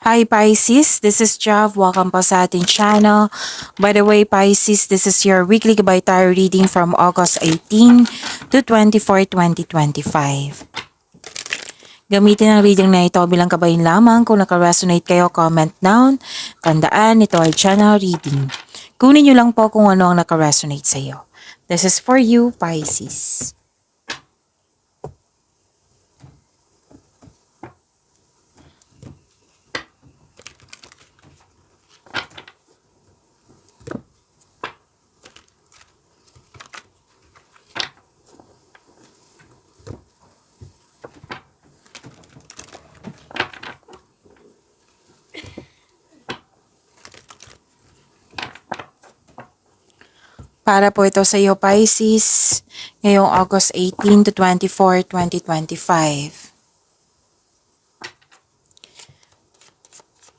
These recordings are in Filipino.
Hi Pisces, this is Jav. Welcome po sa ating channel. By the way Pisces, this is your weekly Gabay Tarot reading from August 18 to 24, 2025. Gamitin ang reading na ito bilang kabayin lamang. Kung naka-resonate kayo, comment down. Tandaan, ito ay channel reading. Kunin nyo lang po kung ano ang naka-resonate sa iyo. This is for you, Pisces. Para po ito sa iyo, Pisces, ngayong August 18 to 24, 2025.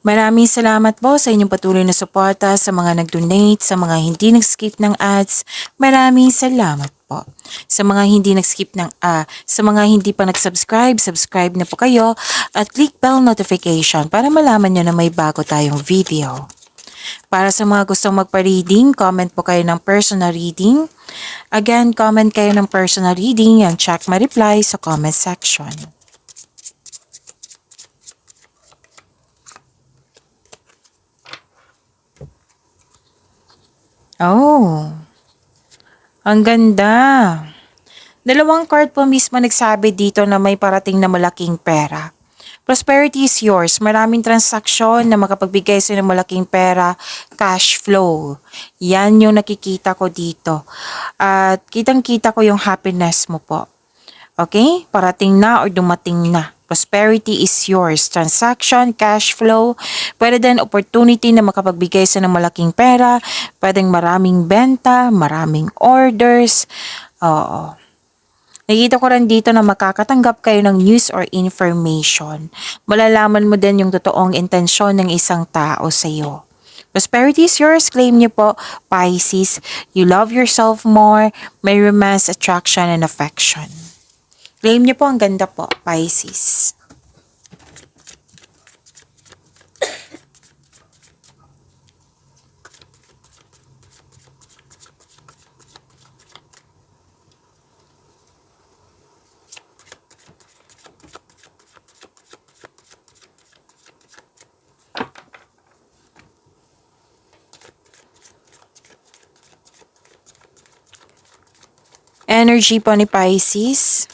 Maraming salamat po sa inyong patuloy na suporta, sa mga nag-donate, sa mga hindi nag-skip ng ads. Maraming salamat po. Sa mga hindi nag-skip sa mga hindi pa nag-subscribe, subscribe na po kayo at click bell notification para malaman nyo na may bago tayong video. Para sa mga gustong magpa-reading, comment po kayo ng personal reading. Again, comment kayo ng personal reading and check my reply sa comment section. Oh, ang ganda. Dalawang card po mismo nagsabi dito na may parating na malaking pera. Prosperity is yours. Maraming transaksyon na makapagbigay sa ng malaking pera, cash flow. Yan yung nakikita ko dito. At kitang-kita ko yung happiness mo po. Okay? Parating na or dumating na. Prosperity is yours. Transaction, cash flow, pwede din opportunity na makapagbigay sa ng malaking pera, pwedeng maraming benta, maraming orders. Oo. Nakita ko rin dito na makakatanggap kayo ng news or information. Malalaman mo din yung totoong intensyon ng isang tao sa iyo. Prosperity is yours. Claim niyo po, Pisces. You love yourself more. May romance, attraction, and affection. Claim niyo po, ang ganda po, Pisces. Energy po ni Pisces.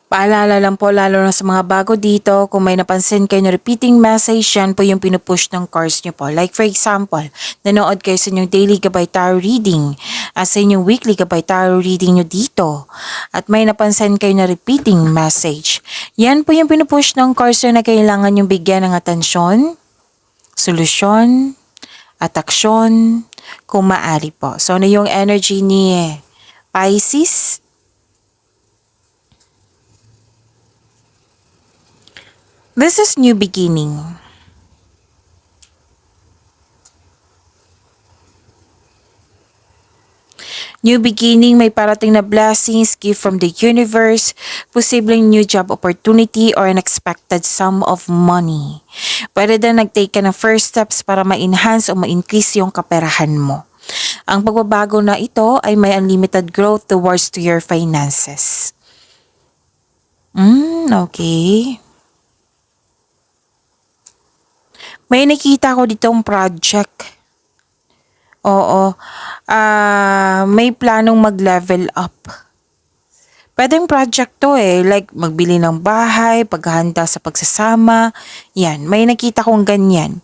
Paalala lang po, lalo na sa mga bago dito, kung may napansin kayo na repeating message, yan po yung pinupush ng cards nyo po. Like for example, nanood kayo sa inyong daily Gabay Tarot reading, as sa inyong weekly Gabay Tarot reading nyo dito, at may napansin kayo na repeating message. Yan po yung pinupush ng cards na kailangan yung bigyan ng atensyon, solusyon, at aksyon, kung maaari po. So, ano yung energy ni Pisces? This is new beginning. New beginning, may parating na blessings, gift from the universe, posibleng new job opportunity or unexpected sum of money. Pwede din nag-take ka ng first steps para ma-enhance o ma-increase yung kaperahan mo. Ang pagbabago na ito ay may unlimited growth towards to your finances. Okay. May nakita ko ditong project. Oo. May planong mag-level up. Pwedeng project to like magbili ng bahay, paghahanda sa pagsasama. Yan, may nakita kong ganyan.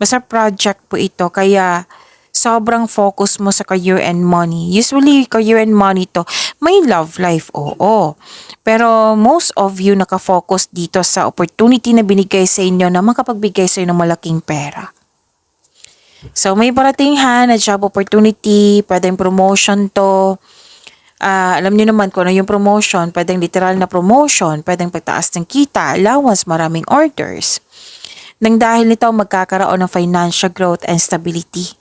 Basta project po ito, kaya sobrang focus mo sa career and money. Usually, career and money to, may love life, oo. Pero most of you nakafocus dito sa opportunity na binigay sa inyo na makapagbigay sa inyo ng malaking pera. So may parating ha na job opportunity, pwedeng promotion to. Alam niyo naman kung ano yung promotion, pwedeng literal na promotion, pwedeng pagtaas ng kita, allowance, maraming orders. Nang dahil nito magkakaroon ng financial growth and stability.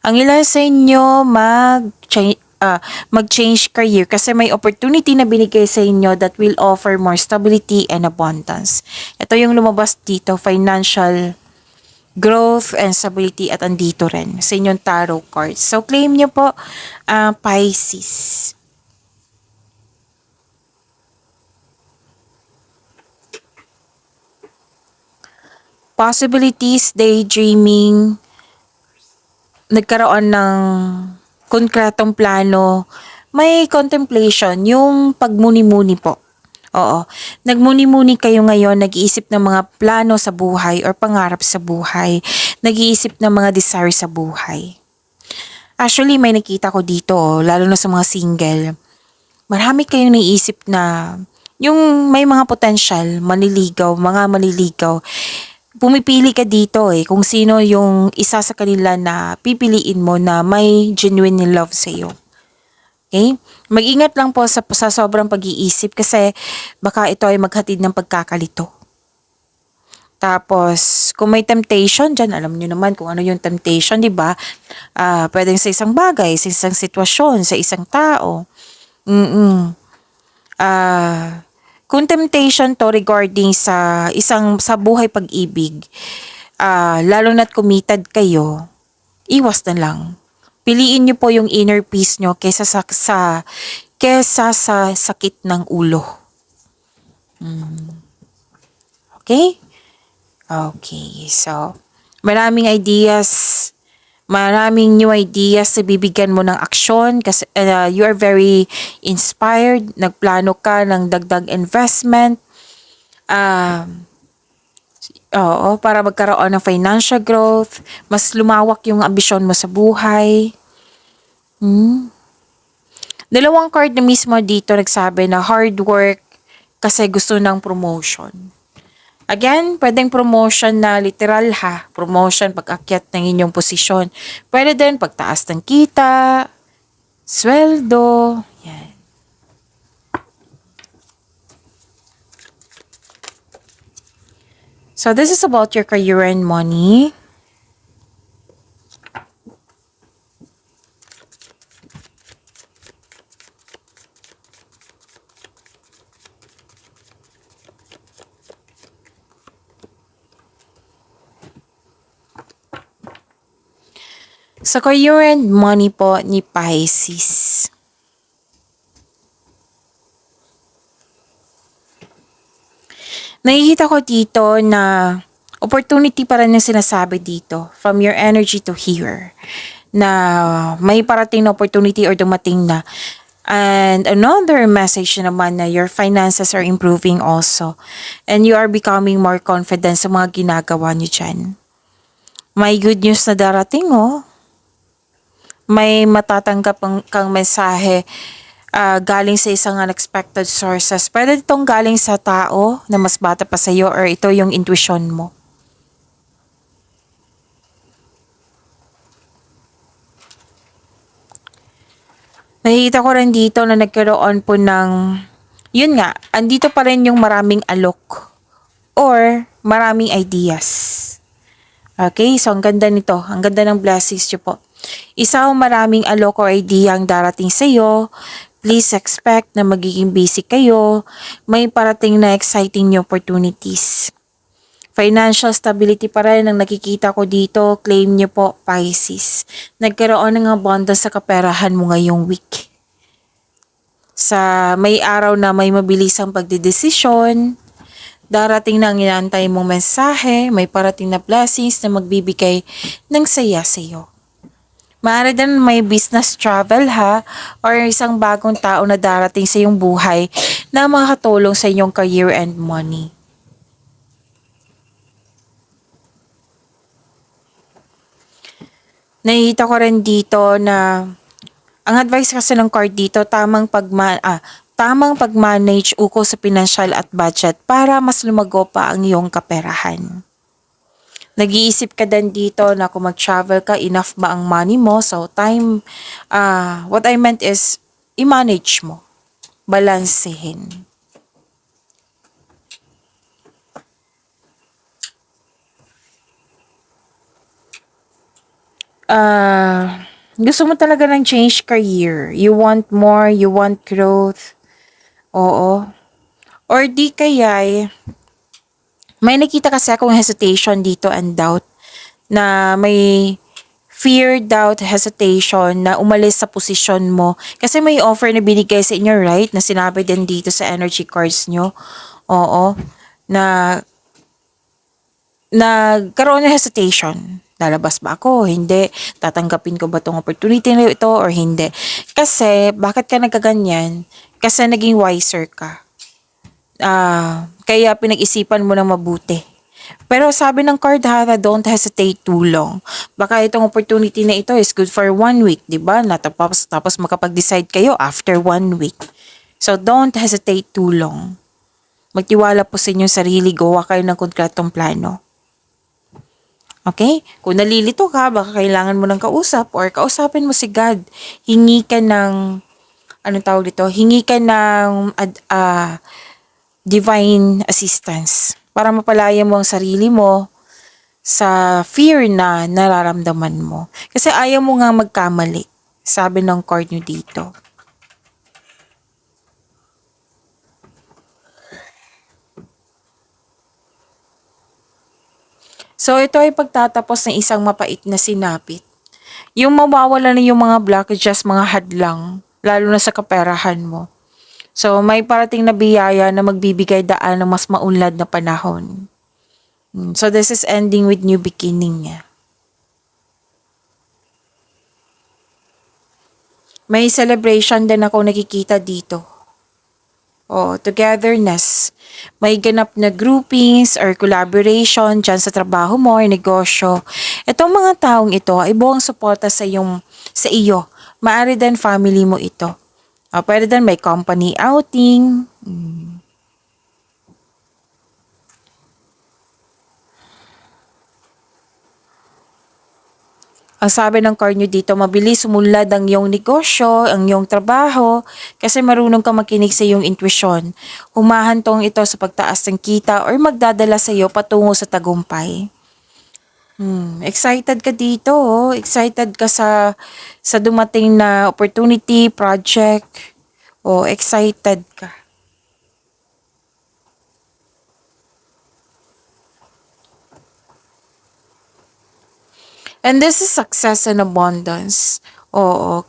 Ang ilan sa inyo mag-change career kasi may opportunity na binigay sa inyo that will offer more stability and abundance. Ito yung lumabas dito, financial growth and stability at andito rin sa inyong tarot cards. So claim nyo po, Pisces. Possibilities, daydreaming, nagkaroon ng konkretong plano, may contemplation, yung pagmuni-muni po. Oo. Nagmuni-muni kayo ngayon, nag-iisip ng mga plano sa buhay or pangarap sa buhay. Nag-iisip ng mga desire sa buhay. Actually, may nakita ko dito, lalo na sa mga single. Marami kayong naiisip na yung may mga potential, mga manliligaw. Pumipili ka dito kung sino yung isa sa kanila na pipiliin mo na may genuine love sa iyo. Okay? Mag-ingat lang po sa sobrang pag-iisip kasi baka ito ay maghatid ng pagkakalito. Tapos, kung may temptation dyan, alam nyo naman kung ano yung temptation, di ba? Pwedeng sa isang bagay, sa isang sitwasyon, sa isang tao. Kung temptation to regarding sa buhay pag-ibig, lalo na't committed kayo, iwas na lang. Piliin niyo po yung inner peace nyo kesa sa sakit ng ulo. Okay? Okay. So, maraming new ideas na bibigyan mo ng aksyon kasi you are very inspired, nagplano ka ng dagdag investment, para magkaroon ng financial growth, mas lumawak yung ambisyon mo sa buhay. Dalawang card na mismo dito nagsabi na hard work kasi gusto ng promotion. Again, pwedeng promotion na literal ha. Promotion pag-akyat ng inyong posisyon. Pwede din pagtaas ng kita, sweldo. Yan. So this is about your career and money. Sa career and money po ni Pisces. Nakikita ko dito na opportunity pa rin yung sinasabi dito from your energy to here na may parating na opportunity or dumating na. And another message naman na your finances are improving also and you are becoming more confident sa mga ginagawa niyo dyan. May good news na darating May matatanggap kang mensahe galing sa isang unexpected sources. Pwede itong galing sa tao na mas bata pa sa iyo or ito yung intuition mo. Nakikita ko rin dito na nagkaroon po ng, yun nga, andito pa rin yung maraming alok or maraming ideas. Okay, so ang ganda nito. Ang ganda ng blessings nyo po. Isa o maraming alok or idea ang darating sa iyo. Please expect na magiging busy kayo. May parating na exciting new opportunities. Financial stability pa rin ang nakikita ko dito. Claim nyo po, Pisces. Nagkaroon ng abundance sa kaperahan mo ngayong week. Sa may araw na may mabilisang pagdedesisyon, darating na ang inaantay mong mensahe, may parating na blessings na magbibigay ng saya sa iyo. Maaari din may business travel ha, or isang bagong tao na darating sa iyong buhay na makakatulong sa inyong career and money. Nakikita ko rin dito na ang advice kasi ng card dito, tamang pag-manage ukol sa financial at budget para mas lumago pa ang iyong kaperahan. Nag-iisip ka din dito na kung mag-travel ka, enough ba ang money mo? So, what I meant is, i-manage mo. Balansehin. Gusto mo talaga ng change career. You want more, you want growth. Oo. Or di kaya, may nakita kasi akong hesitation dito and doubt na may fear, doubt, hesitation na umalis sa posisyon mo. Kasi may offer na binigay sa inyo, right? Na sinabi din dito sa energy cards nyo. Oo. Na nagkaroon ng hesitation. Lalabas ba ako? Hindi. Tatanggapin ko ba tong opportunity na ito or hindi? Kasi, bakit ka nagkaganyan? Kasi naging wiser ka. Kaya pinag-isipan mo ng mabuti. Pero sabi ng card ha, na don't hesitate too long. Baka itong opportunity na ito is good for 1 week, di ba? Tapos makapag-decide kayo after 1 week. So don't hesitate too long. Magtiwala po sa inyong sarili, gawa kayo ng konkretong plano. Okay? Kung nalilito ka, baka kailangan mo ng kausap or kausapin mo si God. Hingi ka ng, anong tawag dito? Hingi ka ng divine assistance para mapalaya mo ang sarili mo sa fear na nararamdaman mo. Kasi ayaw mo nga magkamali, sabi ng card nyo dito. So, ito ay pagtatapos ng isang mapait na sinapit. Yung mawawala na yung mga blockages, mga hadlang, lalo na sa kaperahan mo. So, may parating na biyaya na magbibigay daan ng mas maunlad na panahon. So, this is ending with new beginning niya. May celebration din ako nakikita dito. Togetherness. May ganap na groupings or collaboration dyan sa trabaho mo or negosyo. Itong mga taong ito ay buong suporta sa iyo. Maaari din family mo ito. Pwede din may company outing. Ang sabi ng card nyo dito, mabilis sumunlad ang iyong negosyo, ang iyong trabaho, kasi marunong ka makinig sa iyong intuition. Humahantong ito sa pagtaas ng kita or magdadala sa iyo patungo sa tagumpay. Excited ka dito, oh. Excited ka sa dumating na opportunity, project. Excited ka. And this is success and abundance.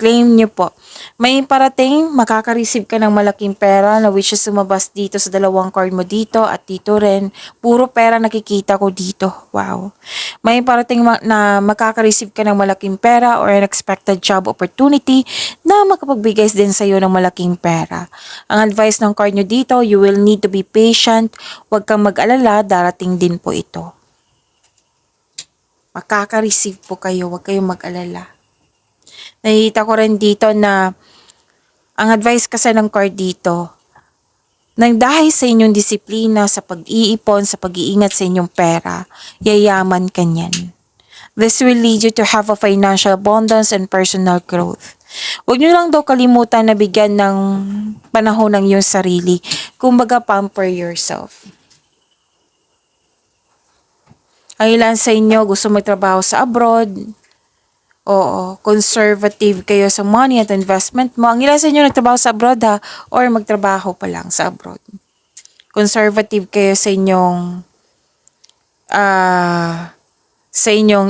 Claim nyo po. May parating, makaka-receive ka ng malaking pera na which is sumabas dito sa dalawang card mo dito at dito rin. Puro pera nakikita ko dito. Wow. May parating na makaka-receive ka ng malaking pera or unexpected job opportunity na makapagbigay din sa iyo ng malaking pera. Ang advice ng card nyo dito, you will need to be patient. Huwag kang mag-alala, darating din po ito. Makaka-receive po kayo, huwag kayong mag-alala. Nakikita ko rin dito na ang advice kasi ng card dito, nang dahil sa inyong disiplina sa pag-iipon, sa pag-iingat sa inyong pera, yayaman ka niyan. This will lead you to have a financial abundance and personal growth. Huwag nyo lang daw kalimutan na bigyan ng panahon ng iyong sarili. Kumbaga, pamper yourself. Ang ilan sa inyo gusto magtrabaho sa abroad. Conservative kayo sa money at investment mo. Ang ilan sa inyo nagtrabaho sa abroad ha, or magtrabaho pa lang sa abroad. Conservative kayo sa inyong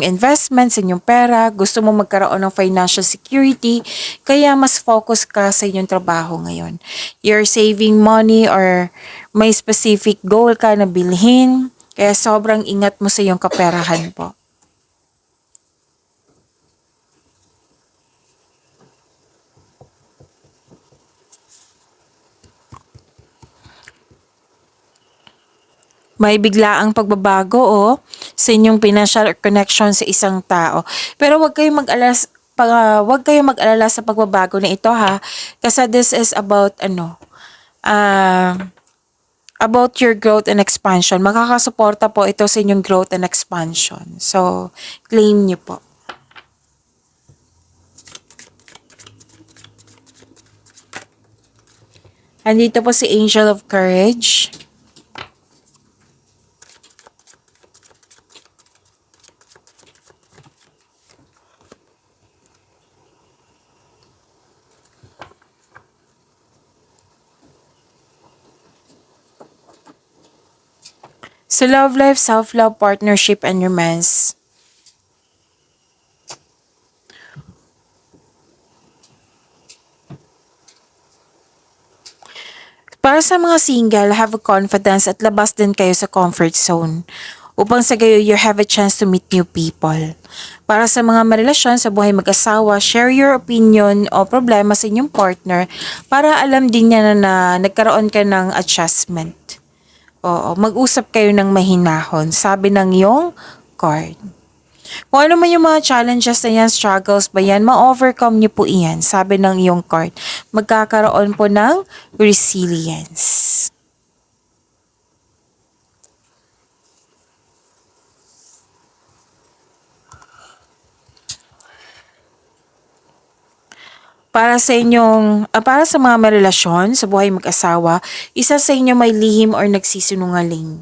investment, sa inyong pera, gusto mo magkaroon ng financial security, kaya mas focus ka sa inyong trabaho ngayon. You're saving money or may specific goal ka na bilhin, kaya sobrang ingat mo sa iyong kaperahan po. May biglaang pagbabago sa inyong financial connection sa isang tao. Pero wag kayong mag-alala sa pagbabago na ito ha. Kasi this is about about your growth and expansion. Makakasuporta po ito sa inyong growth and expansion. So, claim niyo po. Andito po si Angel of Courage. Sa love life, self-love, partnership, and romance. Para sa mga single, have a confidence at labas din kayo sa comfort zone upang sa gayo you have a chance to meet new people. Para sa mga marelasyon sa buhay mag-asawa, share your opinion o problema sa inyong partner para alam din niya na nagkaroon ka ng adjustment. Oo, mag-usap kayo ng mahinahon, sabi ng iyong card. Kung ano man yung mga challenges na yan, struggles ba yan, ma-overcome niyo po iyan, sabi ng iyong card. Magkakaroon po ng resilience. Para sa mga may relasyon sa buhay mag-asawa, isa sa inyo may lihim or nagsisinungaling.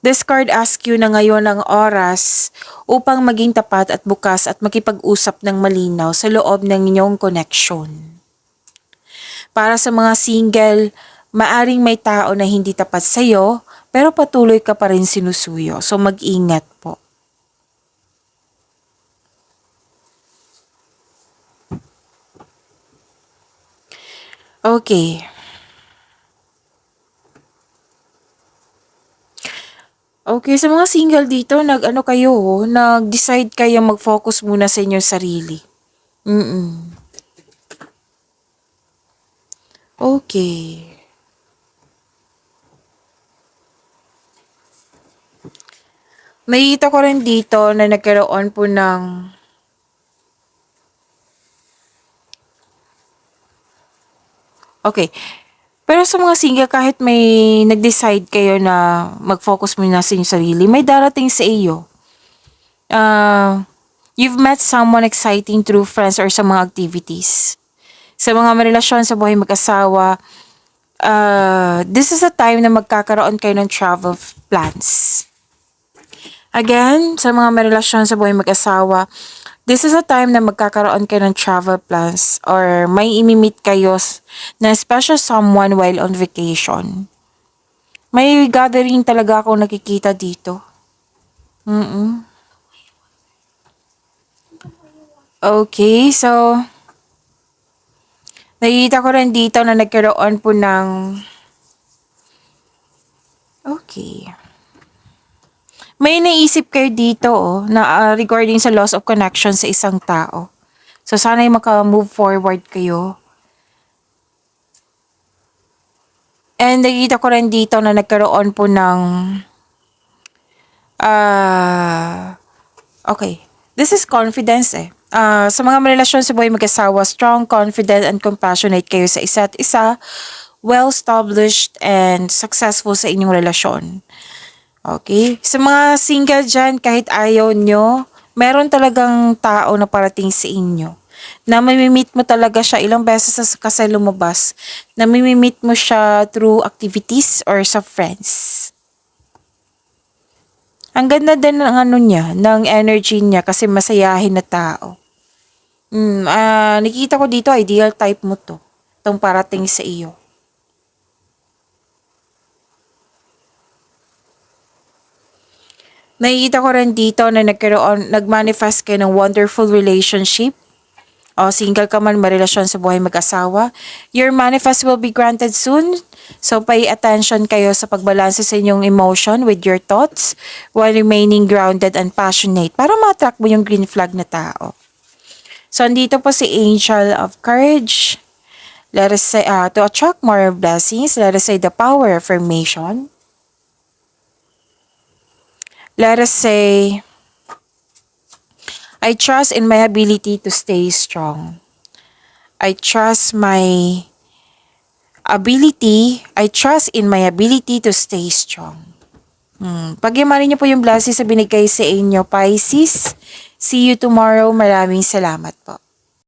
This card asks you na ngayon ang oras upang maging tapat at bukas at makipag-usap ng malinaw sa loob ng inyong connection. Para sa mga single, maaring may tao na hindi tapat sa'yo, pero patuloy ka pa rin sinusuyo. So mag-ingat po. Okay. Okay, sa mga single dito, nag-decide kayo mag-focus muna sa inyong sarili. Okay. Nakita ko rin dito na nagkaroon po ng okay. Pero sa mga single, kahit may nag-decide kayo na mag-focus muna sa inyong sarili, may darating sa iyo. You've met someone exciting through friends or sa mga activities. Sa mga relasyon sa buhay mag-asawa, this is a time na magkakaroon kayo ng travel plans. Again, sa mga may relasyon sa buhay mag-asawa, this is a time na magkakaroon kayo ng travel plans or may imimit kayo na special someone while on vacation. May gathering talaga akong nakikita dito. Okay, so nakikita ko rin dito na nagkaroon po ng okay. May naisip kayo dito na regarding sa loss of connection sa isang tao. So sana yung maka-move forward kayo. And nakikita ko rin dito na nagkaroon po ng okay. This is confidence sa mga relasyon sa buhay mag-asawa, strong, confident, and compassionate kayo sa isa't isa, well-established, and successful sa inyong relasyon. Okay? Sa mga single dyan, kahit ayaw nyo, meron talagang tao na parating sa inyo. Na mamimit mo talaga siya ilang beses kasi lumabas. Na mamimit mo siya through activities or sa friends. Ang ganda din ng ng energy niya kasi masayahin na tao. Nakita ko dito, ideal type mo to. Itong parating sa iyo. Nakikita ko rin dito na nag-manifest kayo ng wonderful relationship. O single ka man, marelasyon sa buhay mag-asawa. Your manifest will be granted soon. So pay attention kayo sa pagbalanse sa inyong emotion with your thoughts while remaining grounded and passionate para ma-attract mo yung green flag na tao. So andito po si Angel of Courage. Let us say, to attract more blessings, let us say the power of affirmation. Let us say, I trust in my ability to stay strong. I trust in my ability to stay strong. Pagyamanin niyo po yung blessings sa binigay sa inyo, Pisces. See you tomorrow. Maraming salamat po.